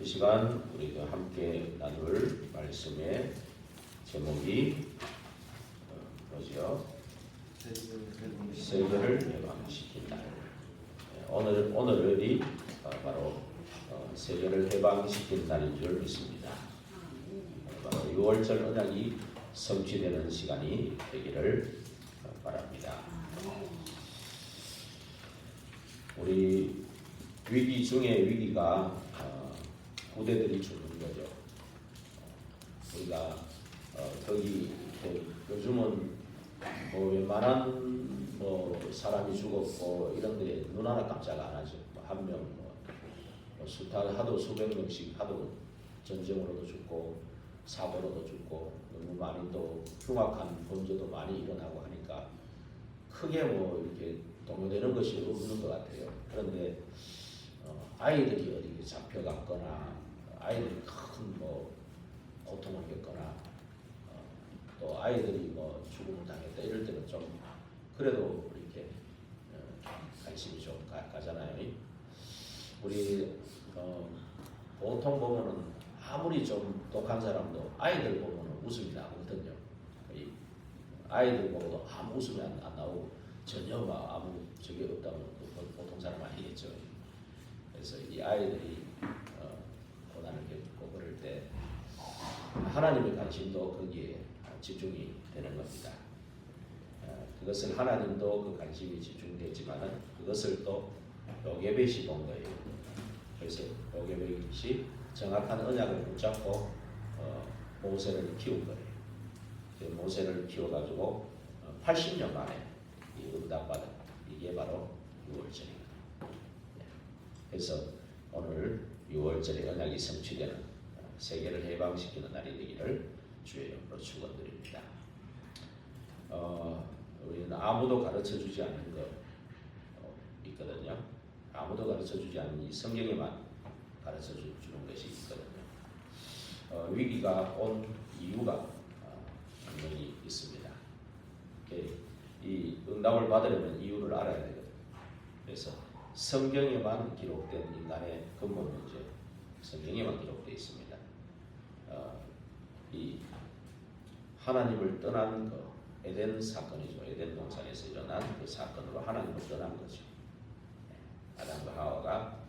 이 시간 우리가 함께 나눌 말씀의 제목이 뭐죠? 세계를 해방시킨다. 오늘이 바로 세계를 해방시킨 날인 줄 믿습니다. 바로 6월절 언약이 성취되는 시간이 되기를 바랍니다. 우리 위기 중에 위기가 부대들이 죽는 거죠. 우리가 거기 요즘은 웬만한 사람이 죽었고 이런데 눈 하나 깜짝 안 하죠. 한 명 수탈 하도 수백 명씩 하도 전쟁으로도 죽고 사고로도 죽고 너무 많이 또 흉악한 범죄도 많이 일어나고 하니까 크게 이렇게 동요되는 것이 없는 것 같아요. 그런데 아이들이 어디 잡혀갔거나 아이들이 큰 고통을 겪거나 또 아이들이 죽음을 당했다 이럴 때는 좀 그래도 이렇게 관심이 좀 가잖아요. 우리 보통 보면은 아무리 좀 독한 사람도 아이들 보면은 웃음이 나거든요. 아이들 보고도 아무 웃음이 안 나오고 전혀 아무 적이 없다면 보통 사람 아니겠죠. 그래서 이 아이들이 고난을 겪고 그럴 때 하나님의 관심도 거기에 집중이 되는 겁니다. 그것을 하나님도 그 관심이 집중되지만은 그것을 또 요게벳이 본 거예요. 그래서 요게벳이 정확한 언약을 붙잡고 모세를 키운 거예요. 모세를 키워가지고 80년 만에 응답받은 이게 바로 6월절입니다. 그래서 오늘 6월절의 언약이 성취되는 세계를 해방시키는 날이 되기를 주의 이름으로 축원드립니다. 우리는 아무도 가르쳐주지 않는 거 있거든요. 아무도 가르쳐주지 않는 이 성경에만 가르쳐주는 것이 있거든요. 위기가 온 이유가 분명히 있습니다. 이 응답을 받으려면 이유를 알아야 되거든요. 그래서 성경에만 기록된 인간의 근본 문제, 성경에만 기록되어 있습니다. 이 하나님을 떠난 에덴 사건이죠. 에덴 동산에서 일어난 그 사건으로 하나님을 떠난 거죠. 아담과 하와가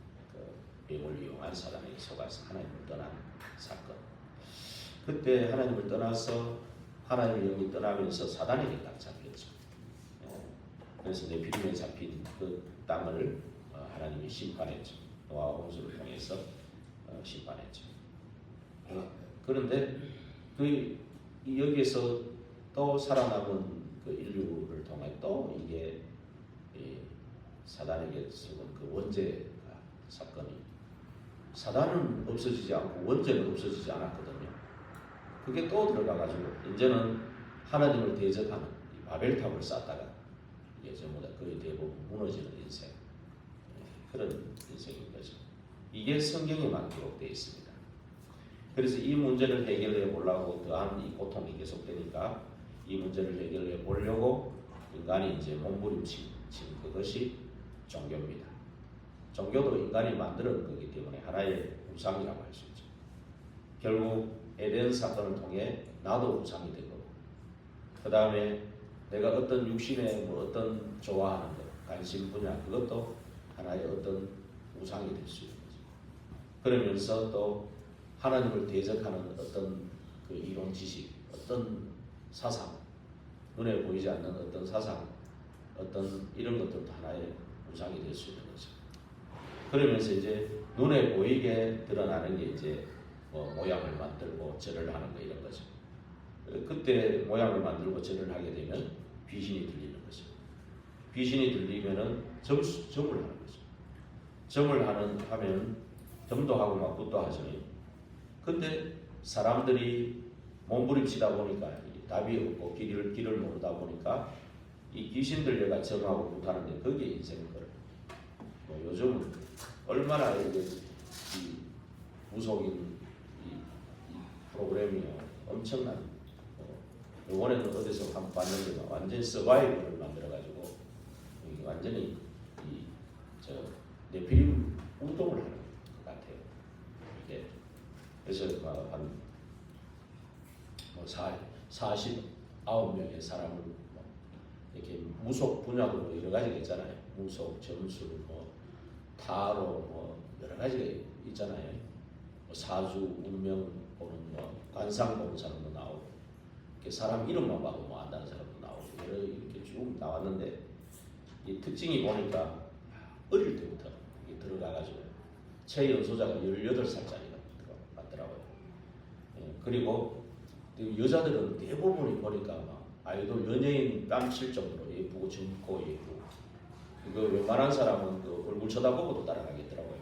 뱀을 이용한 사단에게 속아서 하나님을 떠난 사건. 그때 하나님을 떠나서 하나님의 영이 떠나면서 사단에게 딱 잡혔죠. 그래서 네피림에 잡힌 그 땅을 하나님이 심판했죠. 노아 홍수를 통해서 심판했죠. 그런데 여기에서 또 살아남은 그 인류를 통해 또 이게 사단에게 속은 그 원죄 사건이 사단은 없어지지 않고 원죄는 없어지지 않았거든요. 그게 또 들어가가지고 이제는 하나님을 대적하는 바벨탑을 쌓다가 이게 전부 다 거의 대부분 무너지는 인생, 그런 인생인 거죠. 이게 성경에만 기록되어 있습니다. 그래서 이 문제를 해결해 보려고 더한 이 고통이 계속되니까 이 문제를 해결해 보려고 인간이 이제 몸부림친 그것이 종교입니다. 종교도 인간이 만드는 거기 때문에 하나의 우상이라고 할 수 있죠. 결국 에덴 사건을 통해 나도 우상이 되고, 그 다음에 내가 어떤 육신의 어떤 좋아하는 것, 관심 분야, 그것도 하나의 어떤 우상이 될 수 있는 거죠. 그러면서 또 하나님을 대적하는 어떤 그 이론 지식, 어떤 사상, 눈에 보이지 않는 어떤 사상, 어떤 이런 것들도 하나의 우상이 될 수 있는 거죠. 그러면서 이제 눈에 보이게 드러나는 게 이제 모양을 만들고 절을 하는 거 이런 거죠. 그때 모양을 만들고 절을 하게 되면 귀신이 들리는 거죠. 귀신이 들리면은 점을 하는 거죠. 점을 하면 점도 하고 막 굿도 하죠. 근데 사람들이 몸부림치다 보니까 답이 없고 길을 모르다 보니까 이 귀신들 얘가 점하고 굿하는데 그게 인생인 거예요. 요즘은 얼마나 이게 무속인 이 프로그램이 엄청난. 이번에는 어디서 한번 봤는데 완전 서바이벌을 만들어가지고 완전히 네피림 운동을 하는 것 같아요. 이게 그래서 한 49명의 사람을 이렇게 무속 분야도 여러 가지가 있잖아요. 무속, 점술, 타로 여러 가지가 있잖아요. 사주, 운명 보는 관상 보는 사람도 나오고, 이렇게 사람 이름만 봐도 안다는 사람도 나오고, 이렇게 쭉 나왔는데 이 특징이 보니까 어릴 때부터 들어가가지고 최연소자가 18살짜리가 들어갔더라고요. 그리고 여자들은 대부분이 보니까 막 아이돌 연예인 뺨칠 정도로 예쁘고 젊고 예쁘고, 웬만한 사람은 그 얼굴 쳐다보고도 따라가겠더라고요.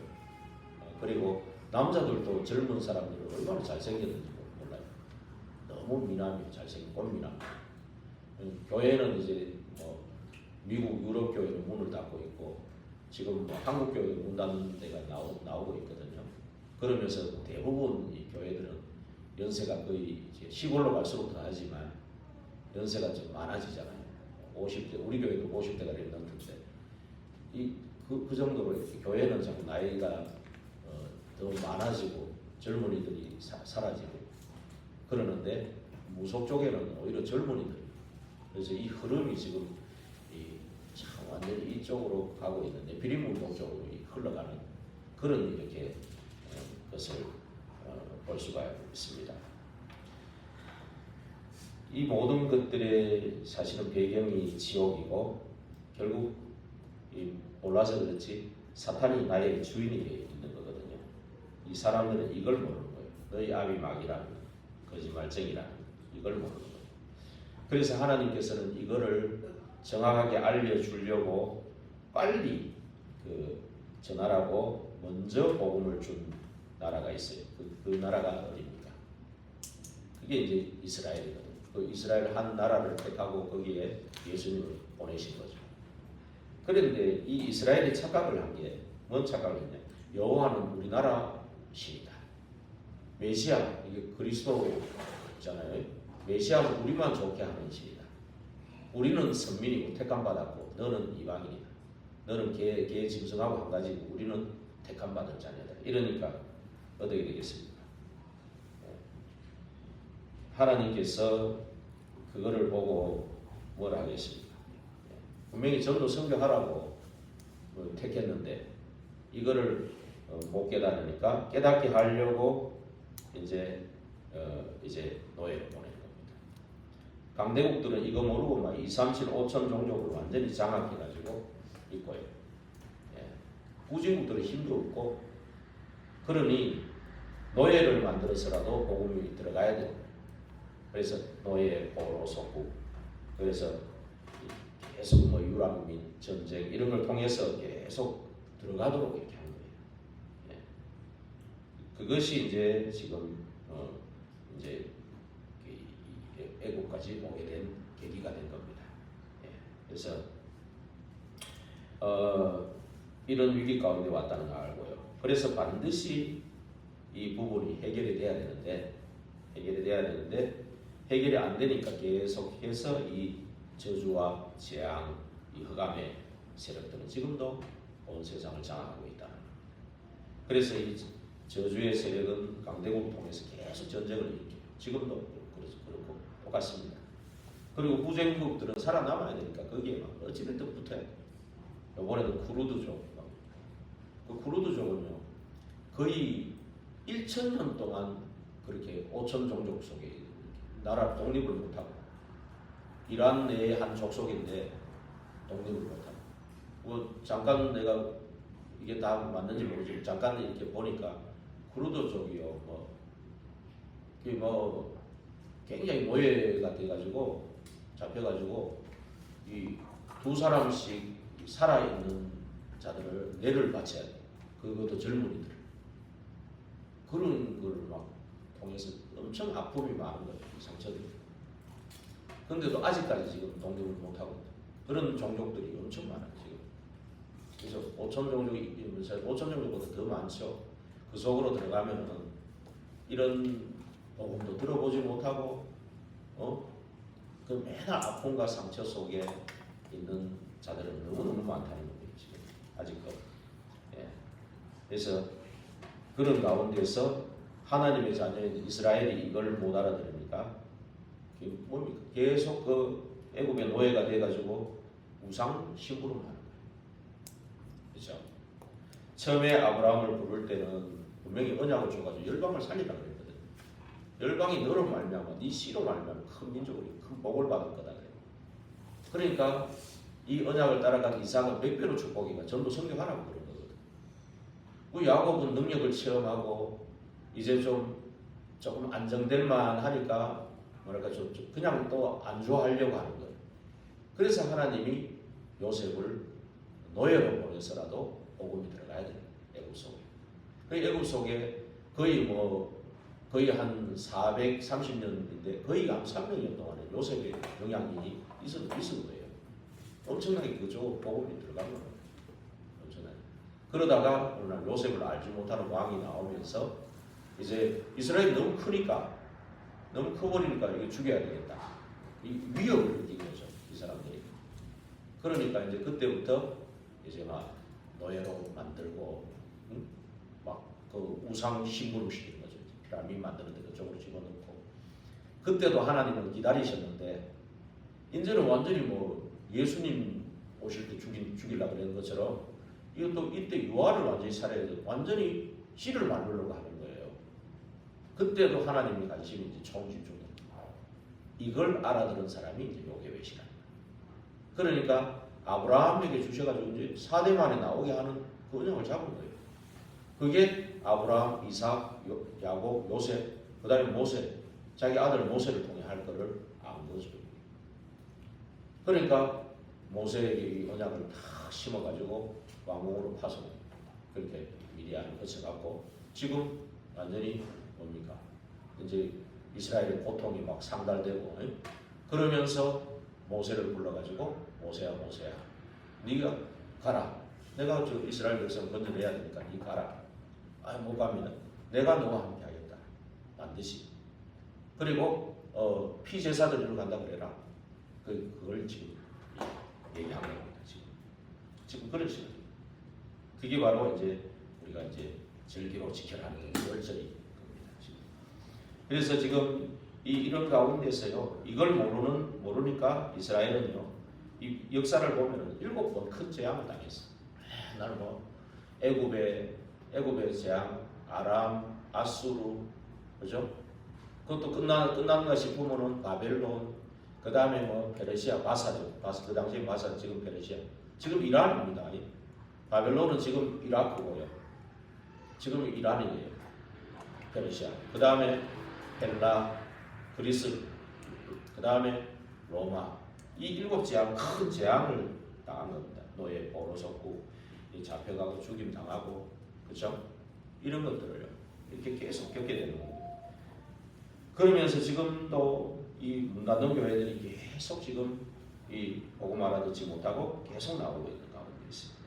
그리고 남자들도 젊은 사람들은 얼마나 잘생겼는지 몰라요. 너무 미남이 잘생긴 꽃미남. 교회는 이제 미국 유럽 교회는 문을 닫고 있고, 지금 한국 교회 문 닫는 데가 나오고 있거든요. 그러면서 대부분 이 교회들은 연세가 거의 이제 시골로 갈수록 더 하지만 연세가 좀 많아지잖아요. 50대, 우리 교회도 50대가 넘는데 그 정도로 이렇게 교회는 자꾸 나이가 더 많아지고 젊은이들이 사라지고 그러는데, 무속 쪽에는 오히려 젊은이들. 그래서 이 흐름이 지금 참 완전히 이쪽으로 가고 있는데, 비림 운동 쪽으로 흘러가는 그런 이렇게 것을 볼 수가 있습니다. 이 모든 것들의 사실은 배경이 지옥이고, 결국 몰라서 그렇지 사탄이 나의 주인이 있는 거거든요. 이 사람들은 이걸 모르는 거예요. 너희 아비 마귀라는 거짓말쟁이라는 이걸 모르는 거예요. 그래서 하나님께서는 이거를 정확하게 알려주려고 빨리 전하라고 먼저 복음을 준 나라가 있어요. 그 나라가 어디입니까? 그게 이제 이스라엘이거든요. 그 이스라엘 한 나라를 택하고 거기에 예수님을 보내신 거죠. 그런데 이 이스라엘이 착각을 한 게 뭔 착각을 했냐? 여호와는 우리나라 신이다. 메시아, 이게 그리스도잖아요. 메시아는 우리만 좋게 하는 신이다. 우리는 선민이고 택함받았고 너는 이방인이다. 너는 개 짐승하고 한 가지고 우리는 택함받은 자녀다. 이러니까 어떻게 되겠습니까? 하나님께서 그거를 보고 뭘 하겠습니까? 분명히 전도 성경하라고 택했는데 이거를 못 깨달으니까 깨닫게 하려고 이제 노예를 보낸 겁니다. 강대국들은 이거 모르고 막 2, 3, 7, 5천 종족을 완전히 장악해가지고 있고요. 후진국들은 힘도 없고, 그러니 노예를 만들어서라도 복음이 들어가야 돼요. 그래서 노예, 포로, 속국, 그래서 계속 유랑민 전쟁 이런 걸 통해서 계속 들어가도록 이렇게 한 거예요. 그것이 이제 지금 이제 애국까지 오게 된 계기가 된 겁니다. 그래서 이런 위기 가운데 왔다는 걸 알고요. 그래서 반드시 이 부분이 해결이 돼야 되는데 해결이 안 되니까 계속해서 이 저주와 재앙, 이 흑암의 세력들은 지금도 온 세상을 장악하고 있다. 그래서 이 저주의 세력은 강대국을 통해서 계속 전쟁을 일으켜요. 지금도 그렇고 똑같습니다. 그리고 후진국들은 살아남아야 되니까 거기에 막 어찌됐든 붙어야 돼요. 이번에도 쿠르드족, 그 쿠르드족은요 거의 1,000년 동안 그렇게 5천 종족 속에 나라 독립을 못하고, 이란 내의 한 족속인데 독립을 못하고, 잠깐 내가 이게 다 맞는지 모르지만 잠깐 이렇게 보니까 쿠르드족이요 굉장히 노예가 돼가지고 잡혀가지고 이 두 사람씩 살아있는 자들을 뇌를 바쳐야 돼. 그것도 젊은이들. 그런 걸 막 통해서 엄청 아픔이 많은 거예요. 상처들이. 그런데도 아직까지 지금 독립을 못하고 그런 종족들이 엄청 많아요. 지금. 그래서 5천 종족이 5천 종족보다 더 많죠. 그 속으로 들어가면은 이런 복음도 들어보지 못하고 그 맨날 아픔과 상처 속에 있는 자들은 너무너무 많다는 거예요. 지금 아직도. 그래서 그런 가운데서 하나님의 자녀인 이스라엘이 이걸 못 알아들으니까 뭡니까? 계속 그 애굽의 노예가 돼가지고 우상 신부름을 하는 거예요. 그렇죠? 처음에 아브라함을 부를 때는 분명히 언약을 줘가지고 열방을 살리라 그랬거든. 열방이 너로 말미암아 네 씨로 말미암아 큰 민족으로 큰 복을 받을 거다 그래요. 그러니까 이 언약을 따라간 이삭은 몇 배로 축복이가 전부 성경하라고 그런 거거든. 그 야곱은 능력을 체험하고 이제 조금 안정될 만하니까 뭐랄까 좀 그냥 또 안주하려고 하는 거예요. 그래서 하나님이 요셉을 노예로 보내서라도 복음이 들어가야 돼요. 애굽 속에. 그 애굽 속에 거의 한 430년인데 거의 한 300년 동안에 요셉의 영향이 있은 거예요. 엄청나게 그저 복음이 들어간 거예요. 엄청나게. 그러다가 어느 날 요셉을 알지 못하는 왕이 나오면서 이제 이스라엘이 너무 크니까 너무 커버리니까 이거 죽여야 되겠다. 이 위협을 느낀 거죠. 이 사람들이. 그러니까 이제 그때부터 이제 막 노예로 만들고 막 그 우상 신부름 시키는 거죠. 피라미드 만드는데 그쪽으로 집어넣고. 그때도 하나님은 기다리셨는데 이제는 완전히 뭐 예수님 오실 때 죽이려고 그런 것처럼 이것도 이때 유아를 완전히 살아야 돼. 완전히 씨를 만들려고 하는 거예요. 그때도 하나님이 관심이 이제 총집중을. 이걸 알아들은 사람이 이제 요게벳이라. 그러니까 아브라함에게 주셔가지고 이제 4대 만에 나오게 하는 그 언약을 잡은 거예요. 그게 아브라함, 이삭, 야곱, 요셉, 그 다음에 모세, 자기 아들 모세를 통해 할 거를 안 거죠. 그러니까 모세에게 이 언약을 다 심어가지고 왕궁으로 파서 그렇게 미디안을 거쳐갖고 지금 완전히 뭡니까? 이제 이스라엘의 고통이 막 상달되고 그러면서 모세를 불러가지고 모세야 네가 가라. 내가 저 이스라엘 백성 건져내야 되니까 네 가라. 아니 못 갑니다. 내가 너와 함께 하겠다. 반드시. 그리고 피제사들이로 간다 그래라. 그걸 지금 얘기한 겁니다. 지금 그런 식으로. 그게 바로 이제 우리가 이제 절기로 지켜라 하는 열절이 겁니다. 지금. 그래서 지금 이런 가운데서요, 이걸 모르니까 이스라엘은요, 이 역사를 보면은 7번 큰 재앙을 당했어. 맨날 뭐 애굽의 재앙, 아람, 아수르, 그죠? 그것도 끝났는가 싶으면은 바벨론, 그 다음에 뭐 페르시아, 바사죠. 그 당시에 바사, 지금 페르시아, 지금 이란입니다. 바벨론은 지금 이라크고요. 지금 이란이에요. 페르시아. 그 다음에 헬라, 그리스, 그 다음에 로마. 이 7재앙, 큰 재앙을 당한 겁니다. 노예 포로섰고 잡혀가고 죽임 당하고, 그렇죠? 이런 것들을요 이렇게 계속 겪게 되는 겁니다. 그러면서 지금도 이 문 닫는 교회들이 계속 지금 이 복음 알아듣지 못하고 계속 나오고 있는 가운데 있습니다.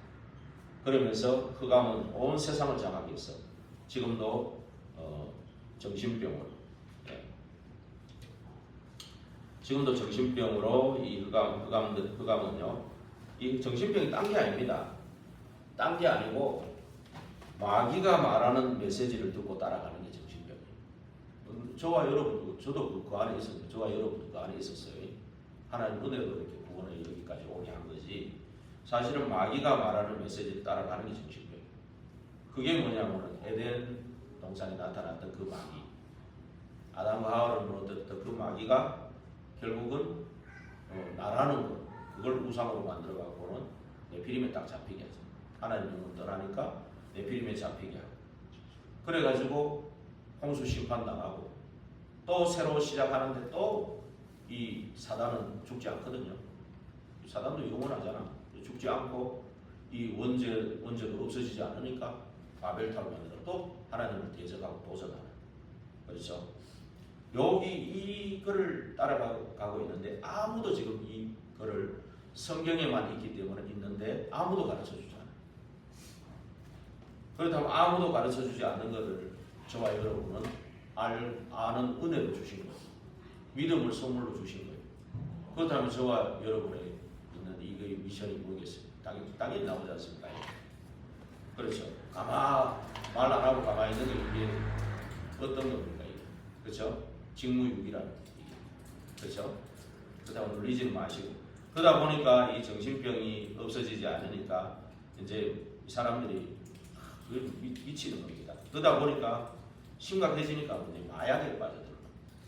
그러면서 흑암은 온 세상을 장악해 있어. 지금도 정신병으로, 지금도 정신병으로 이 흑암은요, 이 정신병이 딴 게 아닙니다. 딴 게 아니고 마귀가 말하는 메시지를 듣고 따라가는 게 정신병이에요. 저와 여러분, 저도 그 안에 있었는데, 저와 여러분도 그 안에 있었어요. 하나님 은혜로 이렇게 구원을 여기까지 오게 한 거지. 사실은 마귀가 말하는 메시지를 따라가는 게 정신병이에요. 그게 뭐냐면은 에덴 동산에 나타났던 그 마귀, 아담과 하와를 물었던 그 마귀가 결국은 나라는 것, 그걸 우상으로 만들어 갖고는 네피림에 딱 잡히게 하죠. 하나님 영을 떠나니까 네피림에 잡히게 하고, 그래가지고 홍수 심판 당하고, 또 새로 시작하는데 또 이 사단은 죽지 않거든요. 사단도 영원하잖아. 죽지 않고 이 원죄도 없어지지 않으니까 바벨탑을 만들어 또 하나님을 대적하고 도전하는, 그렇죠? 여기 이거를 따라가고 있는데 아무도 지금 이거를 성경에만 있기 때문에 있는데 아무도 가르쳐주지 않아요. 그렇다면 아무도 가르쳐주지 않는 것을 저와 여러분은 아는 은혜로 주신 거예요. 믿음을 선물로 주신 거예요. 그렇다면 저와 여러분의 있는 이거의 미션이 뭐겠습니까? 당연히 나오지 않습니까? 그렇죠. 말 안 하고 가만히 있는 게 이게 어떤 겁니까 이게? 그렇죠? 직무유기라는 얘기. 그렇죠? 그러다 놀리지는 마시고 그러다 보니까 이 정신병이 없어지지 않으니까 이제 이 사람들이 미치는 겁니다. 그러다 보니까 심각해지니까 이제 마약에 빠져들어요.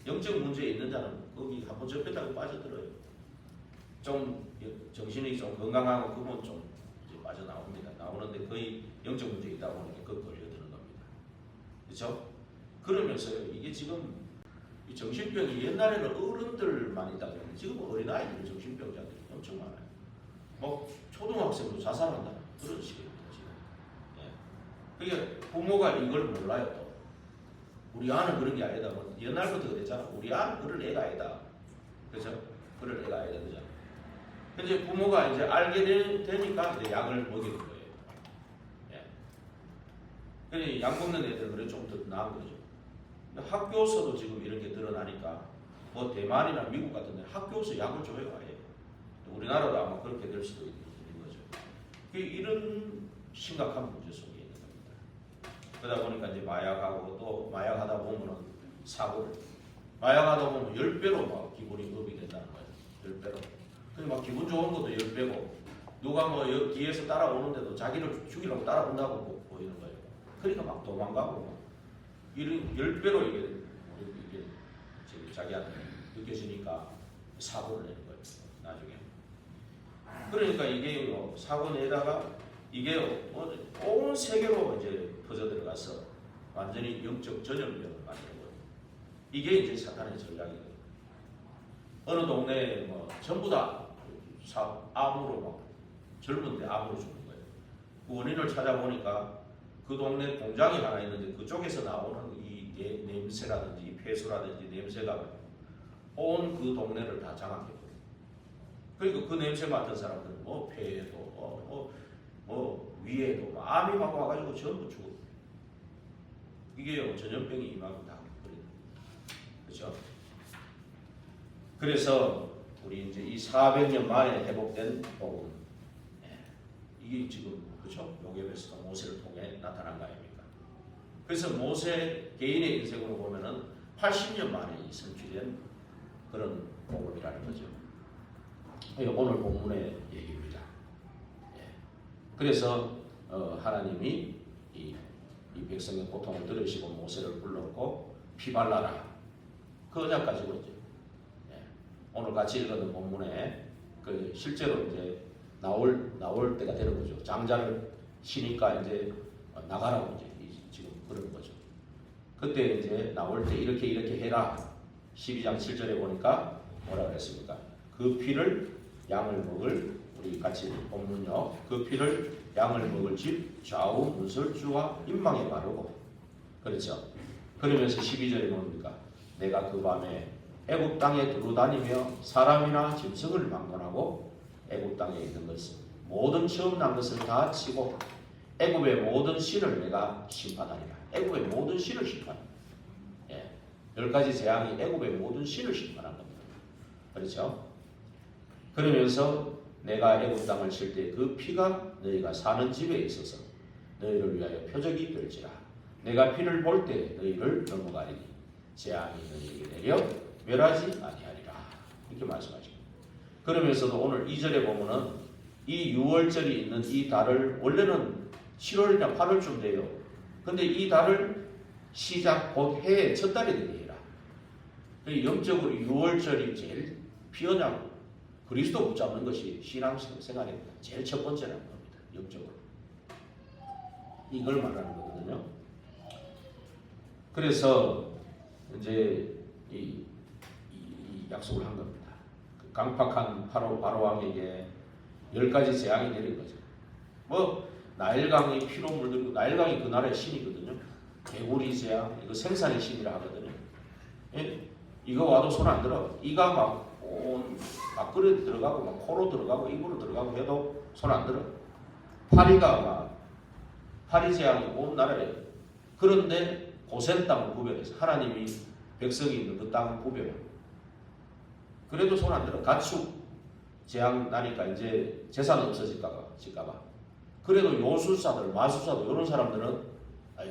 영적 문제 있는 자는 거기 한번 접했다고 빠져들어요. 좀 정신이 좀 건강하고 그건 좀 이제 빠져나옵니다. 나오는데 거의 영적 문제 있다 보니까 그 걸려드는 겁니다. 그렇죠? 그러면서요 이게 지금 이 정신병이 옛날에는 어른들만 있다고 했는데 지금 어린아이들 정신병자들이 엄청 많아요. 뭐 초등학생도 자살한다는 그런 식입니다 지금. 예. 그게 부모가 이걸 몰라요 또. 우리 아는 그런 게 아니다. 옛날부터 그랬잖아. 우리 아는 그럴 애가 아니다. 그렇죠? 그럴 애가 아니다 그죠? 근데 부모가 이제 알게 되니까 이제 약을 먹이는 거예요. 예. 그러니 약 먹는 애들은 그래 좀 더 나은 거죠. 학교에서도 지금 이런 게 드러나니까 뭐 대만이나 미국 같은 데 학교에서 약을 줘요 아예. 우리나라도 아마 그렇게 될 수도 있는 거죠. 이런 심각한 문제 속에 있는 겁니다. 그러다 보니까 이제 마약하고 또 마약하다 보면은 사고를 마약하다 보면 10배로 막 기분이 업이 된다는 거예요. 10배로. 근데 막 기분 좋은 것도 10배고 누가 뭐 뒤에서 따라오는데도 자기를 죽이려고 따라온다고 보이는 거예요. 그러니까 막 도망가고 이런 10배로 이게 자기한테 느껴지니까 사고를 내는 거예요. 나중에. 그러니까 이게 뭐 사고 내다가 이게 온 세계로 이제 퍼져 들어가서 완전히 영적 전염병을 만드는 거예요. 이게 이제 사탄의 전략이거든요. 어느 동네에 뭐 전부 다 암으로 막 젊은데 암으로 죽는 거예요. 그 원인을 찾아보니까 그 동네 공장이 하나 있는데 그쪽에서 나오는 이 냄새라든지 폐수라든지 냄새가 온 그 동네를 다 장악해버려요. 그러니까 그 냄새 맡은 사람들은 뭐 폐에도 뭐 위에도 뭐 암이 막 와가지고 전부 죽어요. 이게 전염병이 이만큼 다 버리는 거예요. 그렇죠? 그래서 우리 이제 이 400년 만에 회복된 복음, 이게 지금 그렇죠? 요괴에서 모세를 통해 나타난 거 아닙니까? 그래서 모세 개인의 인생으로 보면은 80년 만에 선취된 그런 복음이라는 거죠. 오늘 본문의 얘기입니다. 그래서 하나님이 이 백성의 고통을 들으시고 모세를 불렀고 피 발라라. 그 언약 가지고 이제 오늘 같이 읽었던 본문에 그 실제로 이제 나올 때가 되는 거죠. 장자를 쉬니까 이제 나가라고 이제 지금 그러는 거죠. 그때 이제 나올 때 이렇게 해라. 12장 7절에 보니까 뭐라 그랬습니까? 그 피를 양을 먹을 우리 같이 본문요. 그 피를 양을 먹을 집 좌우 문설주와 인망에 바르고 그렇죠. 그러면서 12절에 뭡니까? 내가 그 밤에 애굽 땅에 두루다니며 사람이나 짐승을 막론하고 애굽 땅에 있는 것을 모든 처음 난 것을 다 치고 애굽의 모든 신을 내가 심판하리라. 애굽의 모든 신을 심판. 10가지 재앙이 애굽의 모든 신을 심판한 겁니다. 그렇죠? 그러면서 내가 애굽 땅을 칠 때 그 피가 너희가 사는 집에 있어서 너희를 위하여 표적이 될지라. 내가 피를 볼 때 너희를 넘어가리니 재앙이 너희에게 내려 멸하지 아니하리라. 이렇게 말씀하십니다. 그러면서도 오늘 2절에 보면은 이 6월절이 있는 이 달을 원래는 7월이나 8월쯤 돼요. 근데 이 달을 시작 곧 해의 첫 달이 되게 해라. 영적으로 6월절이 제일 피어나고 그리스도 붙잡는 것이 신앙생활의 제일 첫 번째라는 겁니다. 영적으로. 이걸 말하는 거거든요. 그래서 이제 이 약속을 한 겁니다. 그 강팍한 바로왕에게 10가지 재앙이 내린 거죠. 뭐 나일강이 피로 물들고 나일강이 그 나라의 신이거든요. 개구리 재앙 이거 생산의 신이라 하거든요. 예? 이거 와도 손 안 들어. 이가 막 밖으로 들어가고 막 코로 들어가고 입으로 들어가고 해도 손 안 들어. 파리가 막 파리 재앙이 온 나라에 그런데 고센 땅을 구별해서 하나님이 백성이 있는 그 땅을 구별해. 그래도 손 안 들어. 가축 재앙 나니까 이제 재산 없어질까봐. 그래도 요술사들, 마술사들 이런 사람들은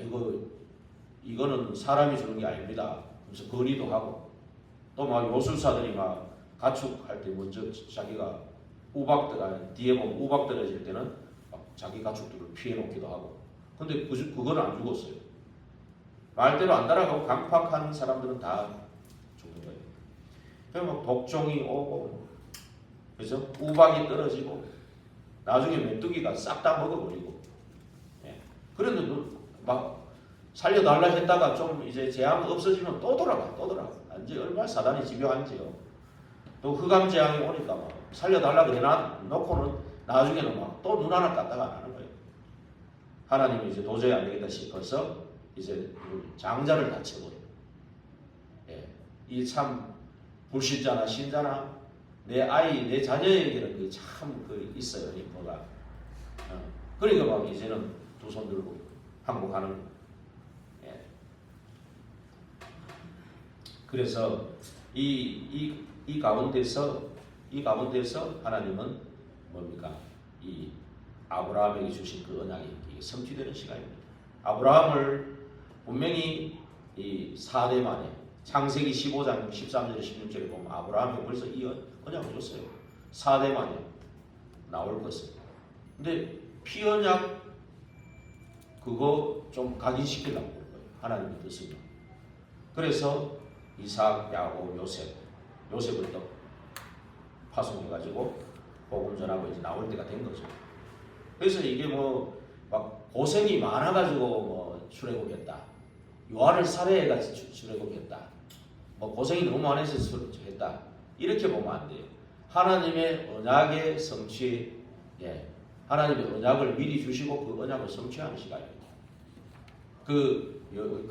이거 이거는 사람이 주는 게 아닙니다. 그래서 건의도 하고 또 막 요술사들이 막 가축할 때 먼저 자기가 뒤에 보면 우박 떨어질 때는 막 자기 가축들을 피해 놓기도 하고. 근데 그거는 안 죽었어요. 말대로 안 따라가고 강팍한 사람들은 다 죽는 거예요. 그래서 막 독종이 오고, 그래서 우박이 떨어지고, 나중에 메뚜기가 싹 다 먹어버리고. 예. 그런데 막 살려달라 했다가 좀 이제 재앙 없어지면 또 돌아가. 이제 얼마나 사단이 집요한지요. 또 흑암 재앙이 오니까 막 살려달라고 해놓고는 나중에는 막 또 눈 하나 깠다가 안 하는 거예요. 하나님이 이제 도저히 안 되겠다 싶어서 이제 장자를 다 쳐버려요. 예. 이 참 불신자나 신자나 내 아이, 내 자녀에게는 참 있어요. 이 뭐가. 그러니까 막 이제는 두 손 들고 항복하는 거예요. 예. 그래서 이 가운데서 하나님은 뭡니까? 이 아브라함에게 주신 그 언약이 성취되는 시간입니다. 아브라함을 분명히 이 4대 만에 창세기 15장 13절 16절에 보면 아브라함이 벌써 이 언약을 줬어요. 4대 만에 나올 것을. 근데 피언약 그거 좀 각인시키려고 그런 거예요. 하나님의 뜻은요. 그래서 이삭, 야곱, 요셉을 또 파송해가지고 복음 전하고 이제 나올 때가 된 거죠. 그래서 이게 뭐 막 고생이 많아가지고 뭐 출애굽했다. 요한을 살해해가지고 출애굽했다. 뭐 고생이 너무 많아서 했다. 이렇게 보면 안 돼요. 하나님의 언약의 성취, 예, 하나님의 언약을 미리 주시고 그 언약을 성취하는 시간입니다. 그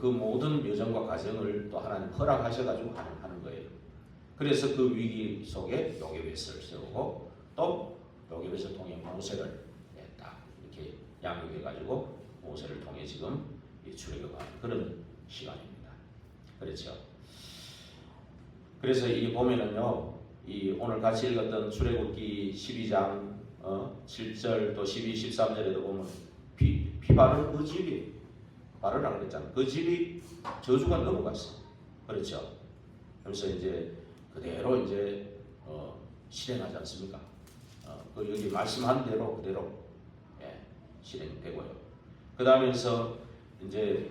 모든 여정과 과정을 또 하나님 허락하셔가지고 하는 거예요. 그래서 그 위기 속에 요게벳을 세우고 또 요게벳을 통해 모세를 딱 이렇게 양육해가지고 모세를 통해 지금 출애굽하는 그런 시간입니다. 그렇죠. 그래서 이 보면은요, 이 오늘 같이 읽었던 출애굽기 12장 7절 또 12, 13절에도 보면 피 바른 그 집이 바르라고 그랬잖아요. 그 집이 저주가 넘어갔어. 그렇죠. 그래서 이제 그대로 이제 실행하지 않습니까? 그 여기 말씀한 대로 그대로 실행되고요. 그 다음에서 이제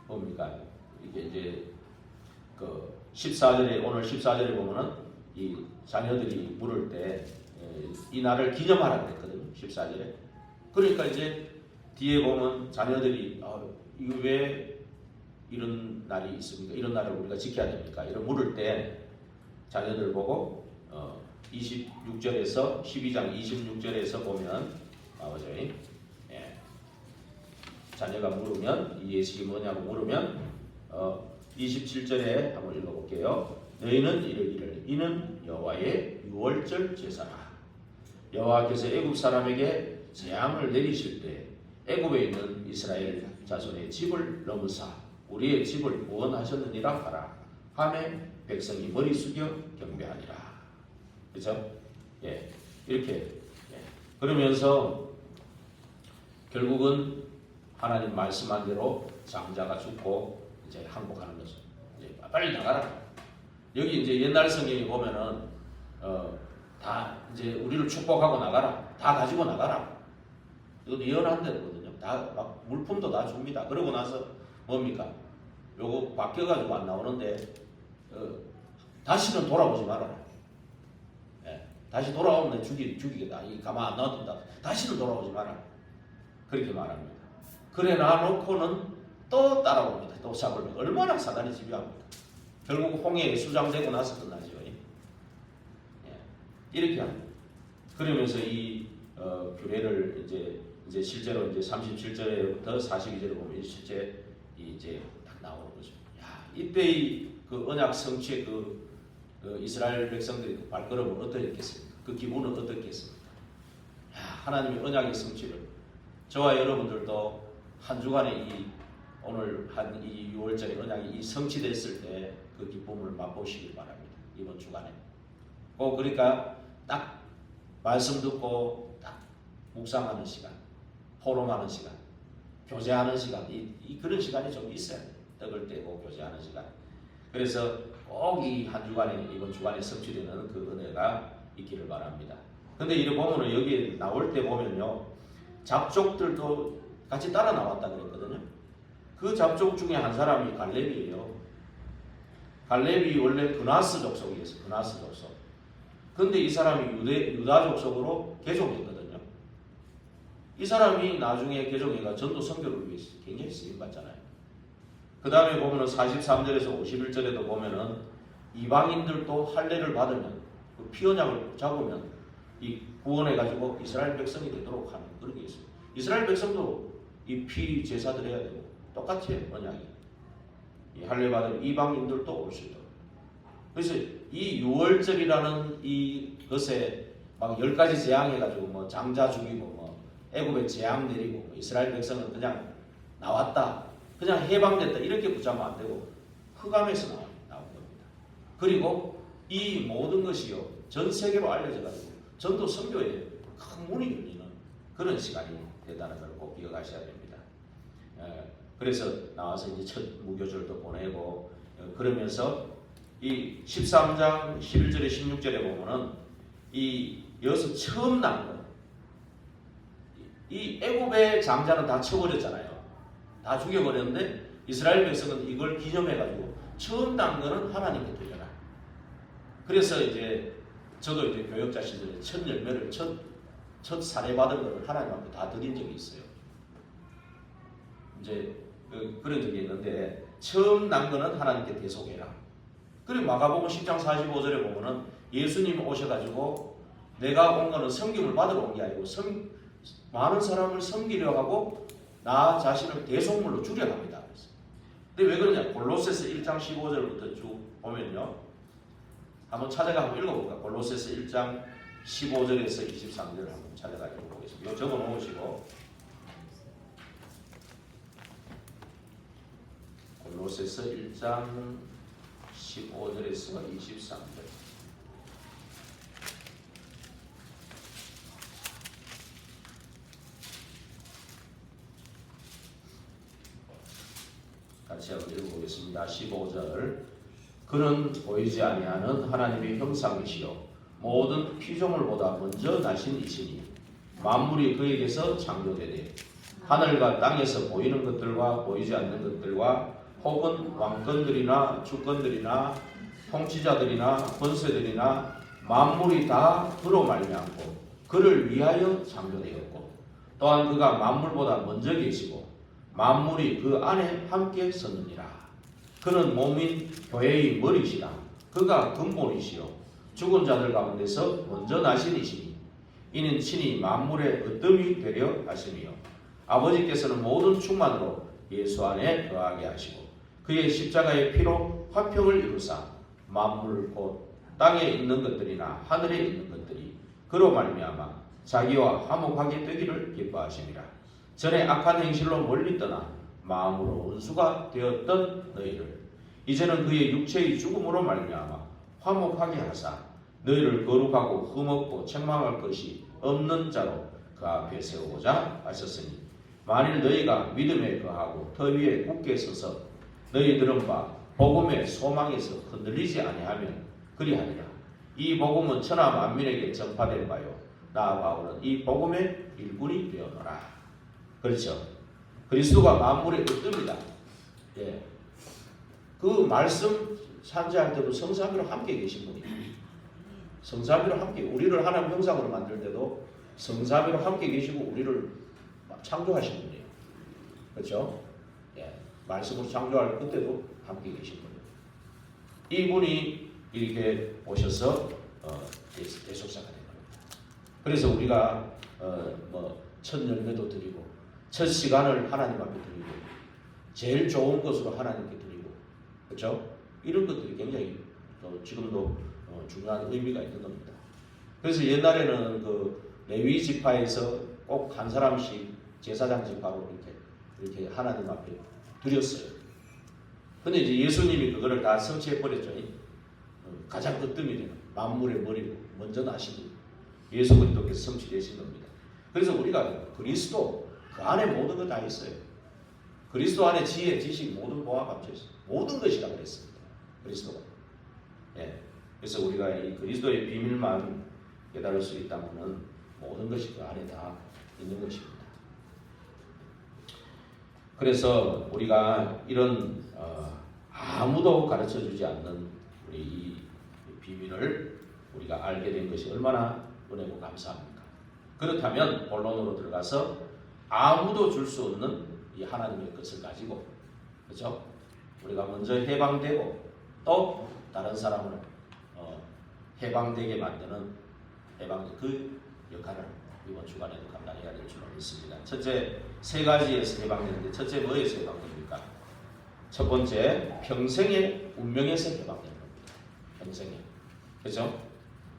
뭡니까? 이게 이제 그 14절에 오늘 14절에 보면은 이 자녀들이 물을 때 이 날을 기념하라 그랬거든요. 14절에. 그러니까 이제 뒤에 보면 자녀들이 이거 왜 이런 날이 있습니까? 이런 날을 우리가 지켜야 됩니까? 이런 물을 때 자녀들 보고 26절에서 12장 26절에서 보면 나오죠. 예. 자녀가 물으면 이 예식이 뭐냐고 물으면 27절에 한번 읽어볼게요. 너희는 이르기를 이는 여호와의 유월절 제사라. 여호와께서 애굽 사람에게 재앙을 내리실 때 애굽에 있는 이스라엘 자손의 집을 넘으사 우리의 집을 구원하셨느니라 하라. 하매 백성이 머리 숙여 경배하니라. 그렇죠? 예, 이렇게 그러면서 결국은 하나님 말씀한 대로 장자가 죽고 이제 항복하는 거죠. 이제 빨리 나가라. 여기 이제 옛날 성경에 보면은 다 이제 우리를 축복하고 나가라. 다 가지고 나가라. 이건 예언한 대로거든요. 다 막 물품도 다 줍니다. 그러고 나서 뭡니까? 요거 바뀌어가지고 안 나오는데 다시는 돌아오지 말아라. 예, 다시 돌아오면 죽이겠다. 이 가만 안 놔둔다. 다시는 돌아오지 마라. 그렇게 말합니다. 그래 놔놓고는 또 따라옵니다. 또 잡으면 얼마나 사단이 집요합니까? 결국 홍해에 수장되고 나서 끝나죠. 예, 이렇게 합니다. 그러면서 이 규례를 이제 실제로 이제 37절에부터 42절에 보면 실제 이제 딱 나오는 거죠. 야, 이때의 그 언약 성취의 그 이스라엘 백성들이 그 발걸음은 어떻겠습니까? 그 기분은 어떻겠습니까? 야, 하나님의 언약의 성취를 저와 여러분들도 한 주간에 오늘 한 이 6월절의 언약이 이 성취됐을 때 그 기쁨을 맛보시길 바랍니다. 이번 주간에 꼭 그러니까 딱 말씀 듣고 딱 묵상하는 시간, 포럼하는 시간, 교제하는 시간, 그런 시간이 좀 있어야 돼요. 떡을 떼고 교제하는 시간. 그래서 꼭 이 한 주간에, 이번 주간에 성취되는 그 은혜가 있기를 바랍니다. 근데 이래 보면은 여기 나올 때 보면요, 잡족들도 같이 따라 나왔다 그랬거든요. 그 잡족 중에 한 사람이 갈렙이에요. 갈렙이 원래 그나스 족속이었어요. 그나스 족속. 근데 이 사람이 유다 족속으로 개종했거든요. 이 사람이 나중에 개종해가 전도 선교를 위해서 굉장히 쓰임받잖아요. 그 다음에 보면은 43절에서 51절에도 보면은 이방인들도 할례를 받으면 그 피언약을 잡으면 이 구원해가지고 이스라엘 백성이 되도록 하는 그런 게 있어요. 이스라엘 백성도 이 피 제사 드려야 되고 똑같아요. 언약이. 이 할례 받은 이방인들도 올 수 있도록. 그래서 이 유월절이라는 이 것에 막 10가지 재앙해가지고 뭐 장자 죽이고 뭐 애굽에 재앙 내리고 뭐 이스라엘 백성은 그냥 나왔다, 그냥 해방됐다 이렇게 붙잡으면 안 되고 흑암에서 나온 겁니다. 그리고 이 모든 것이요 전 세계로 알려져가지고 전도 선교에 큰 문이 열리는 그런 시간이 된다는 걸 꼭 기억하셔야 됩니다. 그래서 나와서 이제 첫 무교절도 보내고 그러면서 이 13장 11절에 16절에 보면은 이 여기서 처음 난 거, 이 애굽의 장자는 다 쳐버렸잖아요. 다 죽여버렸는데 이스라엘 백성은 이걸 기념해가지고 처음 난 거는 하나님께 드려라. 그래서 이제 저도 이제 교역자 시절에 첫 열매를 첫 사례 받은 거를 하나님 앞에 다 드린 적이 있어요. 이제 그런 적이 있는데 처음 난 거는 하나님께 대속해라. 그리고 마가복음 10장 45절에 보면은 예수님이 오셔가지고 내가 온 거는 섬김을 받으러 온 게 아니고 많은 사람을 섬기려 하고 나 자신을 대속물로 주려 합니다. 근데 왜 그러냐? 골로새서 1장 15절부터 쭉 보면요. 한번 찾아가 한번 읽어볼까? 골로새서 1장 15절에서 23절을 한번 찾아가지고 보겠습니다. 이거 적어 놓으시고 골로새서 1장 15절에서 23절. 같이 한번 읽어보겠습니다. 15절. 그는 보이지 아니하는 하나님의 형상이시요 모든 피조물보다 먼저 나신 이시니 만물이 그에게서 창조되되 하늘과 땅에서 보이는 것들과 보이지 않는 것들과 혹은 왕권들이나 주권들이나 통치자들이나 권세들이나 만물이 다 그로 말미암고 그를 위하여 창조되었고 또한 그가 만물보다 먼저 계시고 만물이 그 안에 함께 섰느니라. 그는 몸인 교회의 머리시라. 그가 근본이시요 죽은 자들 가운데서 먼저 나신 이시니 이는 친히 만물의 으뜸이 되려 하심이요 아버지께서는 모든 충만으로 예수 안에 거하게 하시고 그의 십자가의 피로 화평을 이루사 만물 곧 땅에 있는 것들이나 하늘에 있는 것들이 그로 말미암아 자기와 화목하게 되기를 기뻐하심이라. 전에 악한 행실로 멀리 떠나 마음으로 원수가 되었던 너희를 이제는 그의 육체의 죽음으로 말미암아 화목하게 하사 너희를 거룩하고 흠없고 책망할 것이 없는 자로 그 앞에 세우고자 하셨으니 만일 너희가 믿음에 거하고 터 위에 굳게 서서 너희 들은 바 복음의 소망에서 흔들리지 아니하면 그리하리라. 이 복음은 천하 만민에게 전파된 바요 나 바울은 이 복음의 일꾼이 되었노라. 그렇죠. 그리스도가 만물의 으뜸이다. 예. 그 말씀 산지할 때도 성삼위로 함께 계신 분이에요. 성삼위로 함께 우리를 하나님 형상으로 만들 때도 성삼위로 함께 계시고 우리를 창조하신 분이에요. 그렇죠? 예. 말씀으로 창조할 그때도 함께 계신 분이에요. 이분이 이렇게 오셔서 대속사가 된 겁니다. 그래서 우리가 첫 열매도 드리고 첫 시간을 하나님 앞에 드리고 제일 좋은 것으로 하나님께 드리고 그렇죠? 이런 것들이 굉장히 지금도 중요한 의미가 있는 겁니다. 그래서 옛날에는 그 레위 지파에서 꼭 한 사람씩 제사장 지파로 이렇게 하나님 앞에 드렸어요. 근데 이제 예수님이 그거를 다 성취해 버렸죠. 가장 으뜸이 되는 만물의 머리로 먼저 나신 예수 그리스도께서 성취되신 겁니다. 그래서 우리가 그리스도 그 안에 모든 것 다 있어요. 그리스도 안에 지혜, 지식, 모든 보화 감춰 있어. 모든 것이라 그랬습니다. 그리스도가. 예. 그래서 우리가 이 그리스도의 비밀만 깨달을 수 있다면은 모든 것이 그 안에 다 있는 것입니다. 그래서 우리가 이런 아무도 가르쳐주지 않는 우리 이 비밀을 우리가 알게 된 것이 얼마나 은혜고 감사합니까? 그렇다면 본론으로 들어가서 아무도 줄 수 없는 이 하나님의 것을 가지고, 그렇죠? 우리가 먼저 해방되고 또 다른 사람을 해방되게 만드는 그 역할을 이번 주간에도 감당해야 될 줄로 믿습니다. 첫째, 세 가지에서 해방되는데, 첫째 뭐에서 해방됩니까? 첫 번째, 평생의 운명에서 해방되는 겁니다. 평생에. 그렇죠?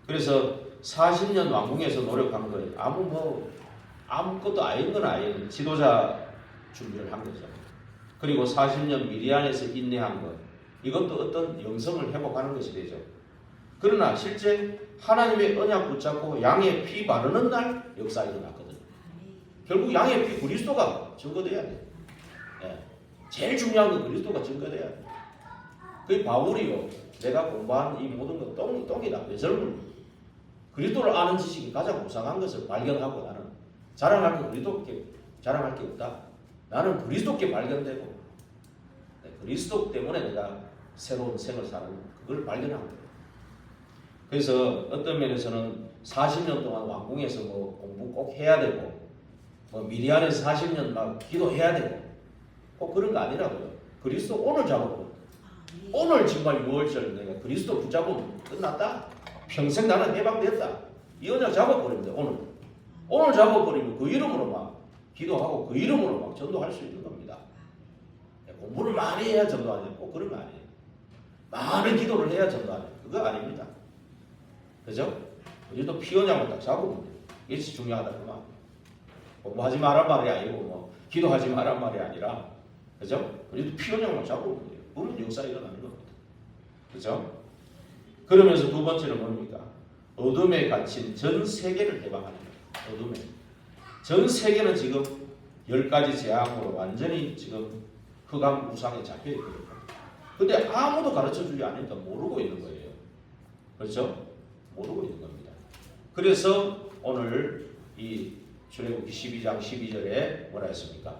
그래서 40년 왕궁에서 노력한 거예요. 아무것도 아닌 건 아니에요. 지도자 준비를 한 거죠. 그리고 40년 미디안에서 인내한 것. 이것도 어떤 영성을 회복하는 것이 되죠. 그러나 실제 하나님의 언약 붙잡고 양의 피 바르는 날 역사 일어났거든요. 결국 양의 피 그리스도가 증거돼야 돼요. 예. 제일 중요한 건 그리스도가 증거돼야 돼요. 그 바울이요. 내가 공부한 이 모든 건 똥이다. 배설물. 그리스도를 아는 지식이 가장 무상한 것을 발견하고 나는 자랑할 게 그리스도께 자랑할 게 없다. 나는 그리스도께 발견되고 그리스도 때문에 내가 새로운 생을 사는 그걸 발견한 거예요. 그래서 어떤 면에서는 40년 동안 왕궁에서 뭐 공부 꼭 해야 되고 뭐 미디안에서 40년 막 기도해야 되고 꼭 그런 거 아니라고요. 그리스도 오늘 잡아버렸다. 오늘 정말 6월절 내가 그리스도 붙잡으면 끝났다. 평생 나는 해방됐다. 이 언약 잡아버립니다. 오늘 잡아버리면 그 이름으로 막 기도하고 그 이름으로 막 전도할 수 있는 겁니다. 공부를 많이 해야 전도 아니에요. 꼭 그런 거 아니에요. 많은 기도를 해야 전도 아니에요. 그거 아닙니다. 그죠? 그래도 피언약을 딱 잡으면 돼요. 이게 중요하다 그만. 공부하지 말란 말이 아니고 뭐 기도하지 말란 말이 아니라, 그죠? 그래도 피언약만 잡으면 돼요. 그러면 역사 일어나는 겁니다. 그죠? 그러면서 두 번째는 뭡니까? 어둠에 갇힌 전 세계를 해방하는 거예요. 어둠에. 전 세계는 지금 10가지 재앙으로 완전히 지금 흑암 우상에 잡혀있거든요. 근데 아무도 가르쳐주지 않으니까 모르고 있는 거예요. 그렇죠? 모르고 있는 겁니다. 그래서 오늘 이 출애굽기 12장 12절에 뭐라 했습니까?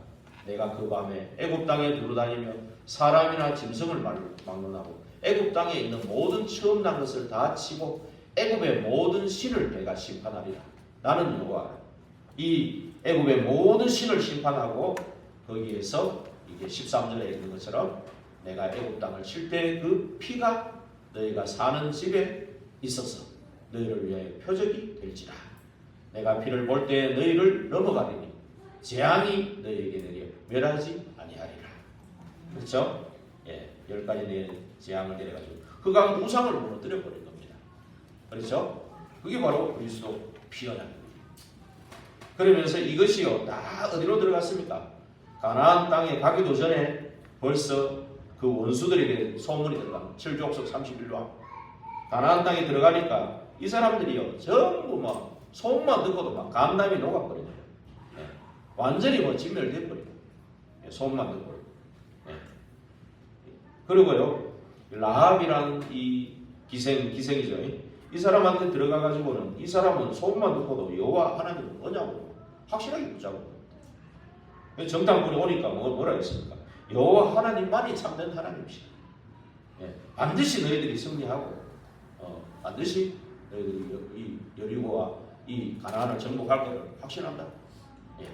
내가 그 밤에 애굽 땅에 두루다니며 사람이나 짐승을 막론하고 애굽 땅에 있는 모든 처음 난 것을 다 치고 애굽의 모든 신을 내가 심판하리라. 나는 여호와. 이 애굽의 모든 신을 심판하고 거기에서 이게 13절에 있는 것처럼 내가 애굽 땅을 칠 때 그 피가 너희가 사는 집에 있어서 너희를 위하여 표적이 될지라. 내가 피를 볼 때 너희를 넘어가리니 재앙이 너희에게 내려 멸하지 아니하리라. 그렇죠? 예, 10가지 재앙을 내려가지고 흑암 우상을 무너뜨려 버린 겁니다. 그렇죠? 그게 바로 그리스도 피언약입니다. 그러면서 이것이요 다 어디로 들어갔습니까? 가나안 땅에 가기도 전에 벌써 그 원수들에게 소문이 들어갑니다. 7족속 31왕 가나안 땅에 들어가니까 이 사람들이요 전부 막 소문만 듣고도 막 감남이 녹아버리죠. 예. 완전히 뭐 진멸돼버리고 예, 소문만 듣고. 예. 그리고요 라합이란 이 기생이죠. 이 사람한테 들어가가지고는 이 사람은 소문만 듣고도 여호와 하나님은 뭐냐고 확실하게 붙잡고 정탐꾼이 오니까 뭐라 했습니까? 여호와 하나님만이 참된 하나님이시다. 예. 반드시 너희들이 승리하고 반드시 너희들이 이 여리고와 이 가나안을 정복할 것을 확신한다. 예.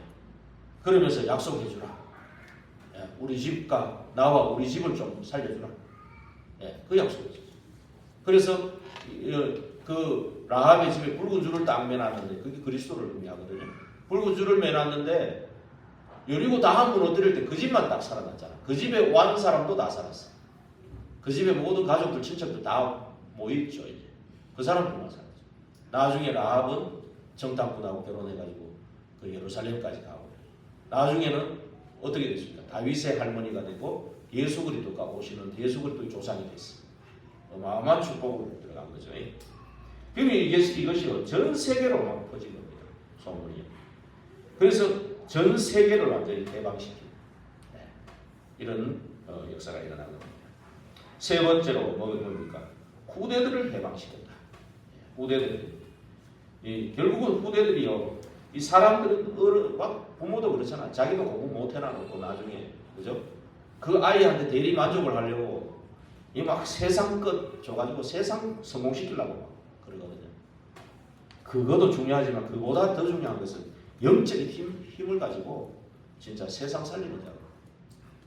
그러면서 약속해주라. 예. 우리 집과 나와 우리 집을 좀 살려주라. 예. 그 약속이죠. 그래서 그 라합의 집에 붉은 줄을 딱 매놨는데 그게 그리스도를 의미하거든요. 붉은 줄을 매놨는데 여리고 다 한 무너뜨릴 때 그 집만 딱 살아났잖아. 그 집에 완 사람도 다 살았어. 그 집에 모든 가족들, 친척들 다 모였죠. 이제 그 사람들만 살았죠. 나중에 라합은 정탐꾼하고 결혼해가지고 그 예루살렘까지 가고 나중에는 어떻게 됐습니까? 다윗의 할머니가 되고 예수 그리스도가 오시는 예수 그리스도의 조상이 됐어. 어마어마한 축복으로 들어간 거죠. 그러면 이것이 전 세계로 막 퍼진 겁니다. 소문이. 그래서 전 세계를 완전히 해방시킵니다. 네. 이런 역사가 일어난 겁니다. 세 번째로 뭡니까? 후대들을 해방시켰다. 후대들. 결국은 후대들이요. 이 사람들은 막 부모도 그렇잖아. 자기도 공부 못 해놔놓고 나중에 그죠? 그 아이한테 대리 만족을 하려고 이 막 세상 것 줘가지고 세상 성공시키려고 막 그러거든요. 그것도 중요하지만 그보다 더 중요한 것은 영적인 힘을 가지고 진짜 세상 살리는 자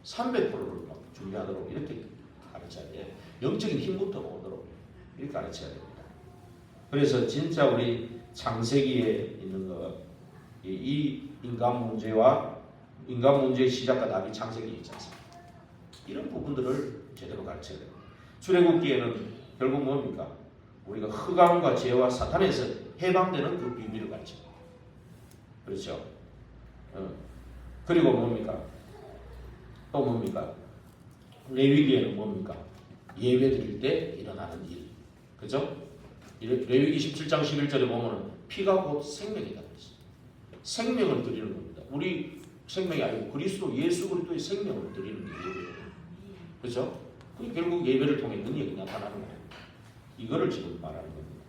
300%를 막 준비하도록 이렇게 가르쳐야 돼. 영적인 힘부터 오도록 이렇게 가르쳐야 됩니다. 그래서 진짜 우리 창세기에 있는 이 인간 문제의 시작과 답이 창세기에 있지 않습니까? 이런 부분들을 제대로 가르쳐야 됩니다. 출애굽기에는 결국 뭡니까? 우리가 흑암과 죄와 사탄에서 해방되는 그 비밀을 가르쳐요. 그렇죠? 그리고 뭡니까? 또 뭡니까? 레위기에는 뭡니까? 예배 드릴 때 일어나는 일. 그죠? 레위기 17장 11절에 보면 피가 곧 생명이다. 생명을 드리는 겁니다. 우리 생명이 아니고 그리스도 예수 그리스도의 생명을 드리는 게 예배예요. 그렇죠? 그게 결국 예배를 통해 능력이 나타나는 거예요. 이거를 지금 말하는 겁니다.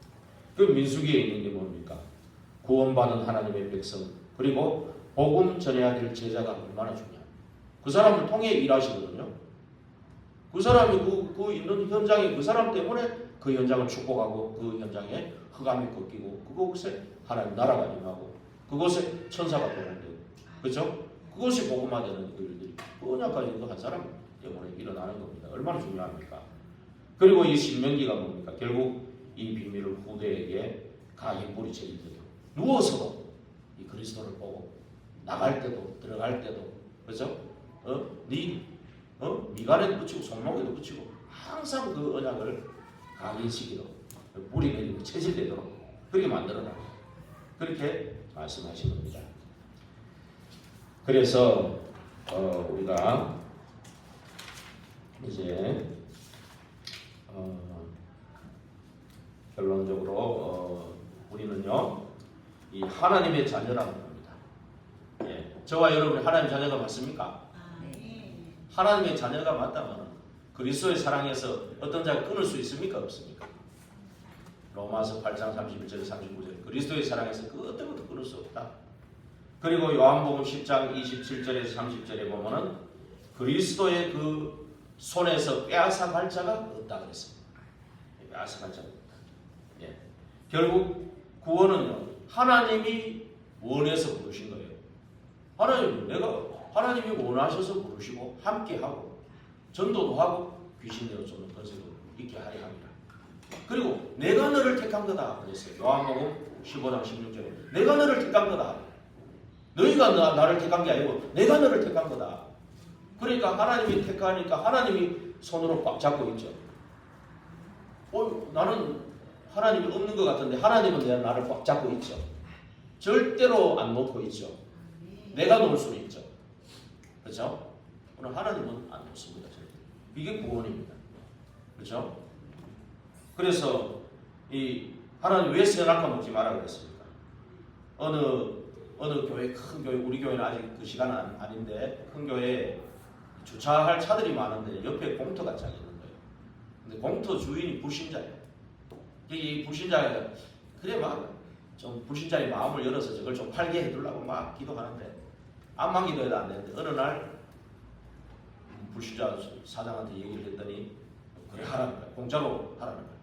그 민수기에 있는 게 뭡니까? 구원받은 하나님의 백성 그리고 복음 전해야 될 제자가 얼마나 중요합니까? 그 사람을 통해 일하시거든요. 그 사람이 그 있는 현장에 그 사람 때문에 그 현장을 축복하고 그 현장에 흑암이 꺾이고 그곳에 하나님 나라가 임하고 그곳에 천사가 도움되고 그렇죠? 그것이 복음화되는 그 일들이 언약까지 한 사람 때문에 일어나는 겁니다. 얼마나 중요합니까? 그리고 이 신명기가 뭡니까? 결국 이 비밀을 후대에게 강히 뿌리쳐야 돼요. 누워서도 이 그리스도를 보고 나갈 때도 들어갈 때도 그렇죠? 미간에도 붙이고 손목에도 붙이고 항상 그 언약을 각인시키도록 뿌리 내리고 체질되도록 그렇게 만들어라. 그렇게 말씀하신 겁니다. 그래서 우리가 이제 결론적으로 우리는요 이 하나님의 자녀라는 겁니다. 예. 저와 여러분이 하나님의 자녀가 맞습니까? 하나님의 자녀가 맞다면 그리스도의 사랑에서 어떤 자가 끊을 수 있습니까? 없습니까? 로마서 8장 31절 39절 그리스도의 사랑에서 그 어떤 것도 끊을 수 없다. 그리고 요한복음 10장 27절에서 30절에 보면은 그리스도의 그 손에서 빼앗아갈 자가 없다 그랬습니다. 빼앗아갈 자가 없다. 예. 결국 구원은요 하나님이 원해서 부르신 거예요. 하나님이 원하셔서 부르시고 함께하고 전도도 하고 귀신으로 쫓는 것을 있게 하려 합니다. 그리고 내가 너를 택한 거다 그랬어요. 요한복음 15장 16절에 내가 너를 택한 거다. 너희가 나를 택한 게 아니고 내가 너를 택한 거다. 그러니까 하나님이 택하니까 하나님이 손으로 꽉 잡고 있죠. 나는 하나님이 없는 것 같은데 하나님은 나를 꽉 잡고 있죠. 절대로 안 놓고 있죠. 내가 놓을 수는 있죠. 그렇죠? 오늘 하나님은 안 놓습니다. 이게 구원입니다. 그렇죠? 그래서 이 하나님 왜 선악과 먹지 마라 그랬습니까? 어느 교회 큰 교회 우리 교회는 아직 그 시간은 아닌데 큰 교회에 주차할 차들이 많은데 옆에 공터가 쫙 있는 거예요. 근데 공터 주인이 불신자예요. 이 불신자가 그래 막 좀 불신자의 마음을 열어서 저걸 좀 팔게 해두려고 막 기도하는데 암만 기도해도 안 되는데 어느 날 불신자 사장한테 얘기를 했더니 그래 하라는 거야. 공짜로 하라는 거야.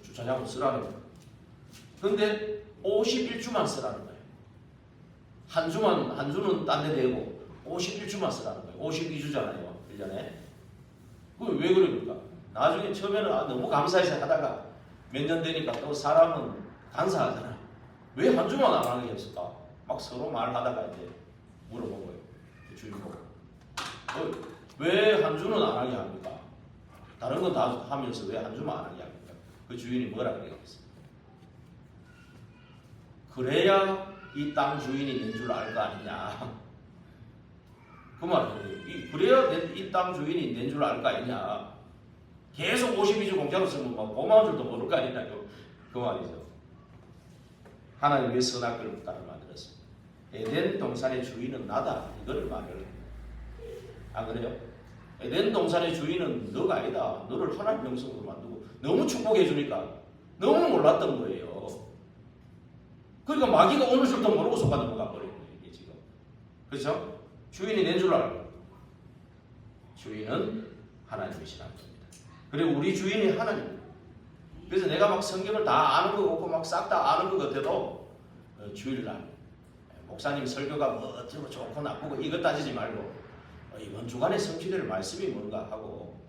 주차장을 쓰라는 거야. 근데 51주만 쓰라는 거예요. 한 주는 딴 데 대고 51주만 쓰라는 거예요. 52주잖아요. 1년에. 그게 왜 그럽니까? 나중에 처음에는 너무 감사해서 하다가 몇 년 되니까 또 사람은 간사하잖아. 왜 한 주만 안 하게 했을까? 막 서로 말하다가 이제 물어본 거예요. 그 주인 보고. 왜 한 주는 안 하게 합니까? 다른 건 다 하면서 왜 한 주만 안 하게 합니까? 그 주인이 뭐라 그랬겠어요? 그래야 이 땅 주인이 낸 줄 알 거 아니냐. 그 말이에요. 그래야 이 땅 주인이 낸 줄 알 거 아니냐. 계속 52주 공짜로 쓰면 막 고마운 줄도 모를 거 아니냐. 그 말이죠. 하나님 왜 선악을 땅을 만들었습니다. 에덴 동산의 주인은 나다. 이걸 말을 안 그래요? 에덴 동산의 주인은 너가 아니다. 너를 하나님 형상으로 만들고 너무 축복해 주니까 너무 몰랐던 거예요. 그러니까 마귀가 어느 줄도 모르고 속아 넘어가 버린 거예요. 이게 지금. 그렇죠? 주인이 낸 줄 알고. 주인은 하나님이시라는 겁니다. 그리고 우리 주인이 하나님. 그래서 내가 막 성경을 다 아는 거 없고 막 싹 다 아는 것 같아도 주일날 목사님 설교가 뭐 어쩌고 좋고 나쁘고 이것 따지지 말고 이번 주간의 성취될 말씀이 뭔가 하고,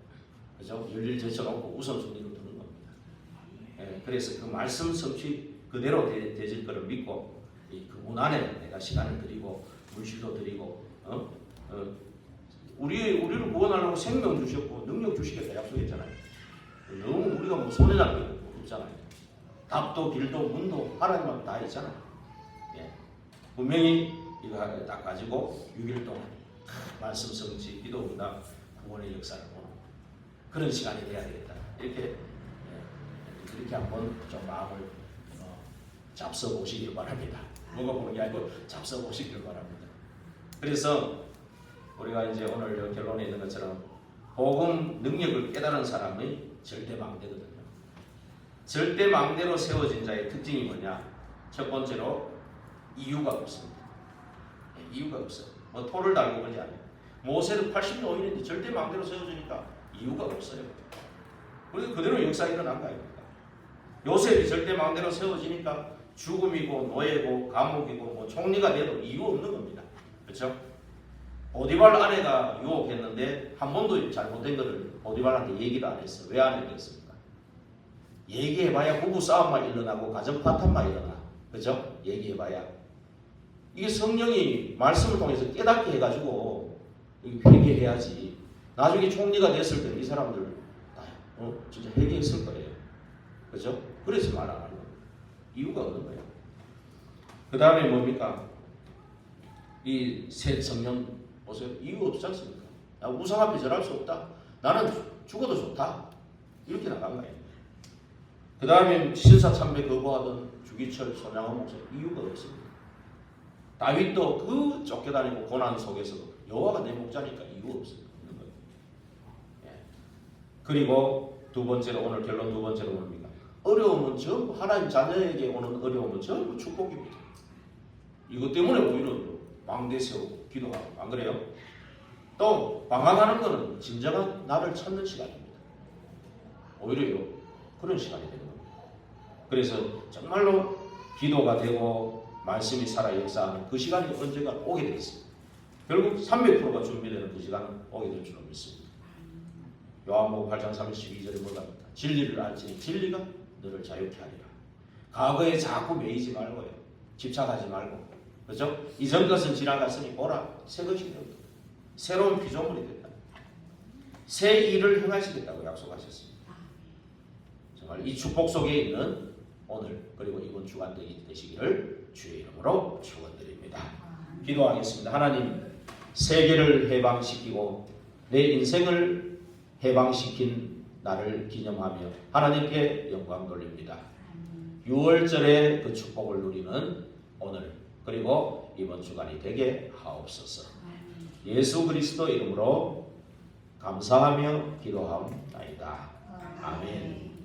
그죠? 열일 제쳐놓고 우선순위로 두는 겁니다. 그래서 그 말씀 성취 그대로 되질 거를 믿고 그분 안에 내가 시간을 드리고 물질도 드리고 우리를 구원하려고 생명 주셨고 능력 주시겠다 약속했잖아요. 너무 우리가 뭐 손에 잡는 거 없잖아요. 답도 길도 문도 하나님만 다 있잖아요. 예. 분명히 이거 딱 가지고 6일 동안 말씀 성취, 기도 응답, 구원의 역사를 보는 그런 시간이 돼야 되겠다. 이렇게 한번 좀 마음을 잡숴 보시길 바랍니다. 먹어보는 게 아니고 잡숴 보시길 바랍니다. 그래서 우리가 이제 오늘 결론에 있는 것처럼 복음 능력을 깨달은 사람의 절대망대거든요. 절대망대로 세워진 자의 특징이 뭐냐? 첫 번째로 이유가 없습니다. 이유가 없어요. 뭐 토를 달고 그러지 않아요. 모세도 80노인인데 절대망대로 세워지니까 이유가 없어요. 그래서 그대로 역사가 일어난 거 아닙니까? 요셉이 절대망대로 세워지니까 죽음이고 노예고 감옥이고 뭐 총리가 돼도 이유 없는 겁니다. 그렇죠? 보디발 아내가 유혹했는데 한 번도 잘못된 것을 보디발한테 얘기도 안 했어. 왜 안 했겠습니까? 얘기해봐야 부부 싸움만 일어나고 가정 파탄만 일어나. 그죠? 얘기해봐야. 이게 성령이 말씀을 통해서 깨닫게 해가지고 회개해야지. 나중에 총리가 됐을 때 이 사람들 진짜 회개했을 거예요. 그죠? 그래서 말 안 하는 거예요. 이유가 없는 거예요. 그 다음에 뭡니까? 이 새 성령 보세요. 이유 없지 않습니까? 나 우상 앞에 절할 수 없다. 나는 죽어도 좋다. 이렇게 나간 거예요. 그 다음에 신사참배 거부하던 주기철, 손양원 목사 이유가 없습니다. 다윗도 그 쫓겨다니고 고난 속에서도 여호와가 내 목자니까 이유 없습니다. 없는 거예요. 예. 그리고 두 번째로 오늘 결론 두 번째로 뭡니까? 어려움은 전부 하나님 자녀에게 오는 어려움은 전부 축복입니다. 이것 때문에 오히려 망대 세우고 기도하고 안 그래요? 또 방황하는 것은 진정한 나를 찾는 시간입니다. 오히려 그런 시간이 되는 겁니다. 그래서 정말로 기도가 되고 말씀이 살아 역사하는 그 시간이 언젠가 오게 되어 있습니다. 결국 300%가 준비되는 그 시간은 오게 될 줄로 믿습니다. 요한복음 8장 32절에 뭐가 합니까? 진리를 알지니 진리가 너를 자유케 하리라. 과거에 자꾸 매이지 말고요. 집착하지 말고. 그렇죠? 이전 것은 지나갔으니 보라 새 것이 되었다. 새로운 피조물이 됐다. 새 일을 행하시겠다고 약속하셨습니다. 정말 이 축복 속에 있는 오늘 그리고 이번 주간들이 되시기를 주의 이름으로 축원드립니다. 기도하겠습니다. 하나님, 세계를 해방시키고 내 인생을 해방시킨 나를 기념하며 하나님께 영광 돌립니다. 6월절에 그 축복을 누리는 오늘 그리고 이번 주간이 되게 하옵소서. 예수 그리스도 이름으로 감사하며 기도하옵나이다. 아멘.